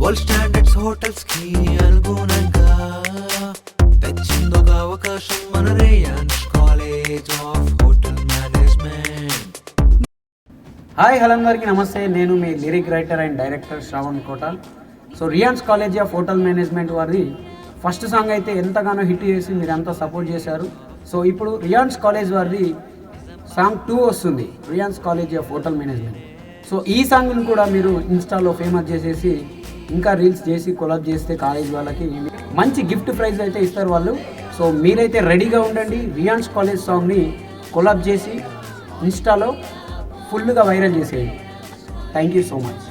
World standards hotels కి అనుగుణంగా తెచ్చిందొక అవకాశం మన Rayans college of hotel management. Hi hello అందరికీ నమస్తే. నేను మీ lyric writer and director Shravan Kotal. So Rayans college of hotel management వారిది ఫస్ట్ సాంగ్ అయితే ఎంతగానో హిట్ చేసి మీరు అంతా సపోర్ట్ చేశారు. సో ఇప్పుడు రియాన్స్ కాలేజ్ వారిది సాంగ్ 2 వస్తుంది, Rayans college of hotel management. So ఈ సాంగ్ని కూడా మీరు ఇన్స్టాలో ఫేమస్ చేసేసి ఇంకా రీల్స్ చేసి కొలాబ్ చేస్తే కాలేజ్ వాళ్ళకి మంచి గిఫ్ట్ ప్రైజ్ అయితే ఇస్తారు వాళ్ళు. సో మీరైతే రెడీగా ఉండండి. రియాన్స్ కాలేజ్ సాంగ్ని కొలాబ్ చేసి ఇన్స్టాలో ఫుల్గా వైరల్ చేసేయండి. Thank you so much.